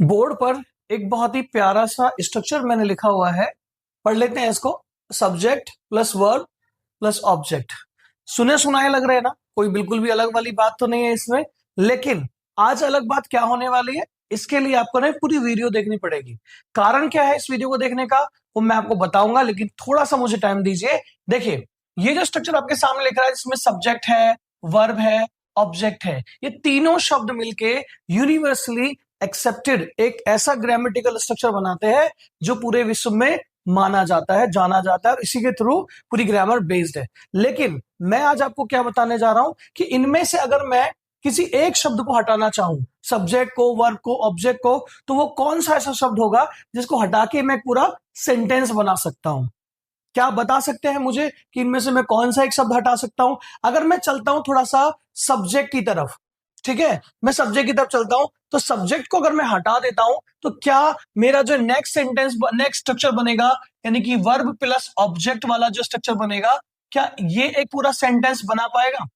Board पर एक बहुत ही प्यारा सा स्ट्रक्चर मैंने लिखा हुआ है। पढ़ लेते हैं इसको। Subject plus verb plus object. सुने सुनाए लग रहे हैं ना, कोई बिल्कुल भी अलग वाली बात तो नहीं है इसमें। लेकिन आज अलग बात क्या होने वाली है, इसके लिए आपको ना पूरी वीडियो देखनी पड़ेगी। कारण क्या है इस वीडियो को देखने का वो मैं आपको बताऊंगा, लेकिन थोड़ा सा मुझे टाइम दीजिए। देखिए, ये जो स्ट्रक्चर आपके सामने लिख रहा है, इसमें सब्जेक्ट है, वर्ब है, ऑब्जेक्ट है, ये तीनों शब्द मिलके यूनिवर्सली एक्सेप्टेड एक ऐसा ग्रामेटिकल स्ट्रक्चर बनाते हैं जो पूरे विश्व में माना जाता है, जाना जाता है, और इसी के थ्रू पूरी ग्रामर बेस्ड है। लेकिन मैं आज आपको क्या बताने जा रहा हूं कि इनमें से अगर मैं किसी एक शब्द को हटाना चाहूं, सब्जेक्ट को, वर्ब को, ऑब्जेक्ट को, तो वो कौन सा ऐसा शब्द होगा जिसको हटा के मैं पूरा सेंटेंस बना सकता हूं? क्या आप बता सकते हैं मुझे कि इनमें से मैं कौन सा एक शब्द हटा सकता हूं? अगर मैं चलता हूं थोड़ा सा सब्जेक्ट की तरफ, ठीक है, मैं सब्जेक्ट की तरफ चलता हूं, तो सब्जेक्ट को अगर मैं हटा देता हूं तो क्या मेरा जो नेक्स्ट सेंटेंस, नेक्स्ट स्ट्रक्चर बनेगा, यानी कि वर्ब प्लस ऑब्जेक्ट वाला जो स्ट्रक्चर बनेगा, क्या ये एक पूरा सेंटेंस बना पाएगा?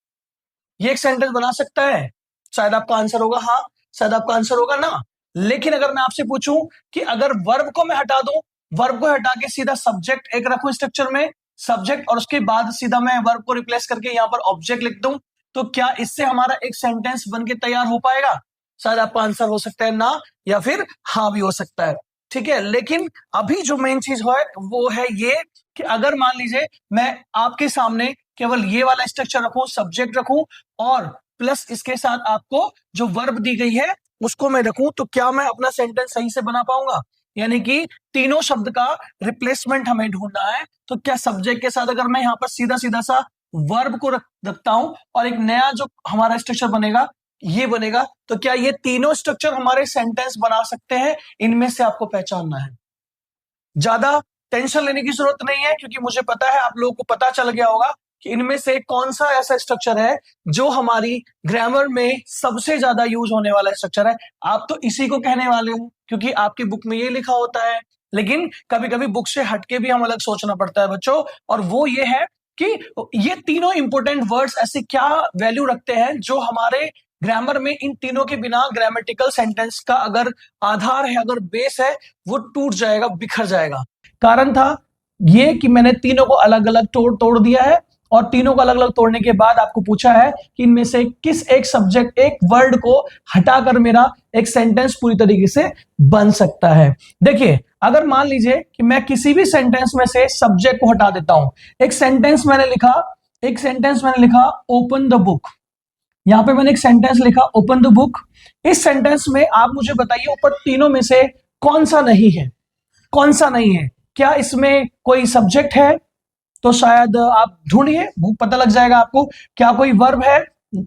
ये एक सेंटेंस बना सकता है? शायद आपका आंसर होगा हाँ, शायद आपका आंसर होगा ना। लेकिन अगर मैं आपसे पूछूं कि अगर वर्ब को मैं हटा दूं, वर्ब को हटा के सीधा सब्जेक्ट एक रखूं स्ट्रक्चर में, सब्जेक्ट, और उसके बाद सीधा मैं वर्ब को रिप्लेस करके यहां पर ऑब्जेक्ट लिख दूं, तो क्या इससे हमारा एक सेंटेंस बन के तैयार हो पाएगा? शायद आपका आंसर हो सकता है ना, या फिर हाँ भी हो सकता है। ठीक है, लेकिन अभी जो मेन चीज है वो है ये कि अगर मान लीजिए मैं आपके सामने केवल ये वाला स्ट्रक्चर रखूं, सब्जेक्ट रखूं, और प्लस इसके साथ आपको जो वर्ब दी गई है उसको मैं रखूं, तो क्या मैं अपना सेंटेंस सही से बना पाऊंगा? यानी कि तीनों शब्द का रिप्लेसमेंट हमें ढूंढना है। तो क्या सब्जेक्ट के साथ अगर मैं यहां पर सीधा सीधा सा वर्ब को रखता हूं और एक नया जो हमारा स्ट्रक्चर बनेगा ये बनेगा, तो क्या ये तीनों स्ट्रक्चर हमारे सेंटेंस बना सकते हैं? इनमें से आपको पहचानना है। ज्यादा टेंशन लेने की जरूरत नहीं है, क्योंकि मुझे पता है आप लोगों को पता चल गया होगा कि इनमें से कौन सा ऐसा स्ट्रक्चर है जो हमारी ग्रामर में सबसे ज्यादा यूज होने वाला स्ट्रक्चर है। आप तो इसी को कहने वाले हो क्योंकि आपकी बुक में ये लिखा होता है, लेकिन कभी कभी बुक से हटके भी हम अलग सोचना पड़ता है बच्चों, और वो ये है कि ये तीनों इंपॉर्टेंट वर्ड्स ऐसे क्या वैल्यू रखते हैं जो हमारे ग्रामर में इन तीनों के बिना ग्रामेटिकल सेंटेंस का अगर आधार है, अगर बेस है, वो टूट जाएगा, बिखर जाएगा। कारण था ये कि मैंने तीनों को अलग अलग तोड़ दिया है, और तीनों को अलग अलग तोड़ने के बाद आपको पूछा है कि इनमें से किस एक सब्जेक्ट, एक वर्ड को हटाकर मेरा एक सेंटेंस पूरी तरीके से बन सकता है। देखिए, अगर मान लीजिए कि मैं किसी भी सेंटेंस में से सब्जेक्ट को हटा देता हूं, एक सेंटेंस मैंने लिखा ओपन द बुक। यहां पे मैंने एक सेंटेंस लिखा ओपन द बुक। इस सेंटेंस में आप मुझे बताइए ऊपर तीनों में से कौन सा नहीं है? कौन सा नहीं है? क्या इसमें कोई सब्जेक्ट है? तो शायद आप ढूंढिए, पता लग जाएगा आपको। क्या कोई वर्ब है?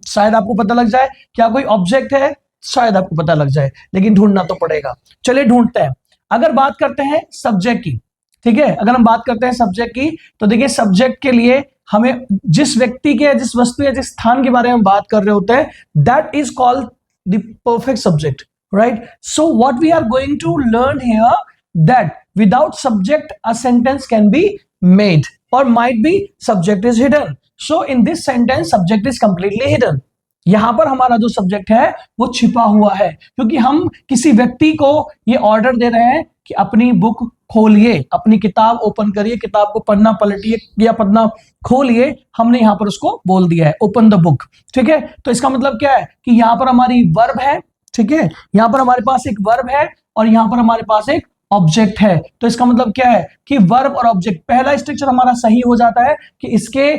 शायद आपको पता लग जाए। क्या कोई ऑब्जेक्ट है? शायद आपको पता लग जाए, लेकिन ढूंढना तो पड़ेगा। चलिए ढूंढते हैं। अगर बात करते हैं सब्जेक्ट की, ठीक है, अगर हम बात करते हैं सब्जेक्ट की, तो देखिए सब्जेक्ट के लिए हमें जिस व्यक्ति के, जिस वस्तु या जिस स्थान के बारे में बात कर रहे होते हैं, that is called the perfect subject, right? So what we are going to learn here, that without subject a sentence can be made or might be subject is hidden. So in this sentence subject is completely hidden. यहां पर हमारा जो subject है वो छिपा हुआ है, क्योंकि हम किसी व्यक्ति को ये ऑर्डर दे रहे हैं कि अपनी बुक खोलिए, अपनी किताब ओपन करिए, किताब को पन्ना पलटिए या पन्ना खोलिए। हमने यहां पर उसको बोल दिया है ओपन द बुक, ठीक है। तो इसका मतलब क्या है कि यहां पर हमारी वर्ब है, ठीक है, यहां पर हमारे पास एक वर्ब है और यहां पर हमारे पास एक ऑब्जेक्ट है। तो इसका मतलब क्या है कि वर्ब और ऑब्जेक्ट, पहला स्ट्रक्चर हमारा सही हो जाता है कि इसके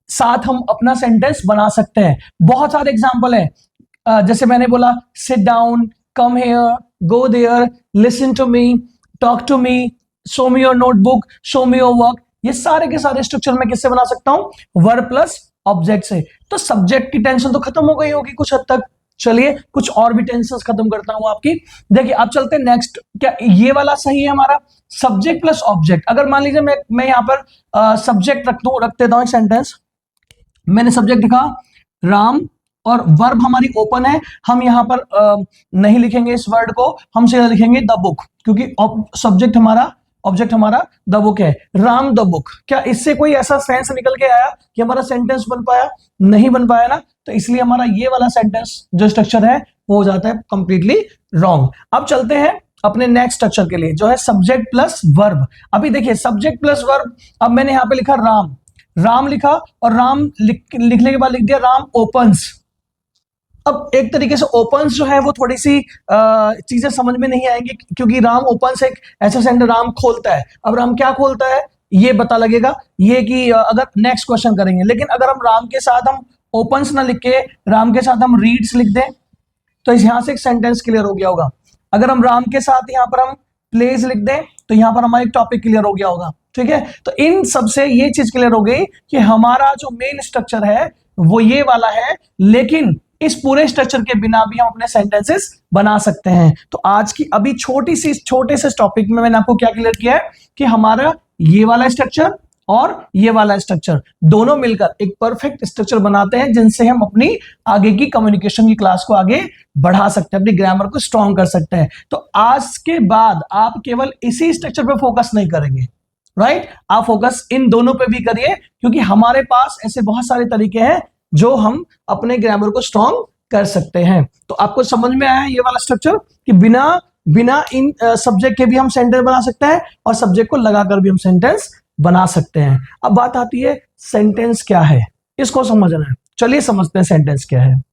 साथ हम अपना सेंटेंस बना सकते हैं। बहुत सारे एग्जांपल हैं, जैसे मैंने बोला sit down, come here, go there, listen to me, talk to me, show me your notebook, show me your work. ये सारे के सारे स्ट्रक्चर मैं किससे बना सकता हूं? वर्ब प्लस ऑब्जेक्ट से। तो सब्जेक्ट की टेंशन तो खत्म हो गई होगी कुछ हद तक। चलिए कुछ और भी टेंशन खत्म करता हूं आपकी। देखिए अब चलते हैं नेक्स्ट। क्या ये वाला सही है हमारा? Subject plus object. अगर मान लीजिए मैं यहां पर सब्जेक्ट रख देता हूं सेंटेंस। मैंने सब्जेक्ट लिखा राम और वर्ब हमारी ओपन है। हम यहां पर नहीं लिखेंगे इस वर्ड को, हम सीधा लिखेंगे द बुक, क्योंकि ऑब्जेक्ट हमारा द बुक है, राम द बुक। क्या इससे कोई ऐसा सेंस निकल के आया कि हमारा सेंटेंस बन पाया? नहीं बन पाया ना। तो इसलिए हमारा ये वाला सेंटेंस जो स्ट्रक्चर है वो हो जाता है कंप्लीटली रॉन्ग। अब चलते हैं अपने नेक्स्ट स्ट्रक्चर के लिए, जो है सब्जेक्ट प्लस वर्ब। अभी देखिए सब्जेक्ट प्लस वर्ब, अब मैंने यहां पे लिखा राम, राम लिखा और राम लिखने के बाद लिख दिया राम ओपन्स। अब एक तरीके से ओपन्स जो है वो थोड़ी सी चीजें समझ में नहीं आएंगी, क्योंकि राम ओपन्स एक ऐसा सेंटेंस, राम खोलता है। अब राम क्या खोलता है ये पता लगेगा ये कि अगर नेक्स्ट क्वेश्चन करेंगे। लेकिन अगर हम राम के साथ हम ओपन्स ना लिख के राम के साथ हम रीड्स लिख दें तो यहां से एक सेंटेंस क्लियर हो गया होगा। अगर हम राम के साथ यहां पर हम प्लेज लिख दें तो यहां पर हमारा एक टॉपिक क्लियर हो गया होगा। ठीक है, तो इन सबसे ये चीज क्लियर हो गई कि हमारा जो मेन स्ट्रक्चर है वो ये वाला है, लेकिन इस पूरे स्ट्रक्चर के बिना भी हम अपने सेंटेंसेस बना सकते हैं। तो आज की अभी छोटे से टॉपिक में मैंने आपको क्या क्लियर किया है कि हमारा ये वाला स्ट्रक्चर और ये वाला स्ट्रक्चर दोनों मिलकर एक परफेक्ट स्ट्रक्चर बनाते हैं, जिनसे हम अपनी आगे की कम्युनिकेशन की क्लास को आगे बढ़ा सकते हैं, अपनी ग्रामर को स्ट्रॉन्ग कर सकते हैं। तो आज के बाद आप केवल इसी स्ट्रक्चर पे फोकस नहीं करेंगे, राइट? आप फोकस इन दोनों पे भी करिए, क्योंकि हमारे पास ऐसे बहुत सारे तरीके हैं जो हम अपने ग्रामर को स्ट्रॉन्ग कर सकते हैं। तो आपको समझ में आया ये वाला स्ट्रक्चर कि बिना इन सब्जेक्ट के भी हम सेंटेंस बना सकते हैं और सब्जेक्ट को लगाकर भी हम सेंटेंस बना सकते हैं। अब बात आती है सेंटेंस क्या है, इसको समझना है। चलिए समझते हैं सेंटेंस क्या है।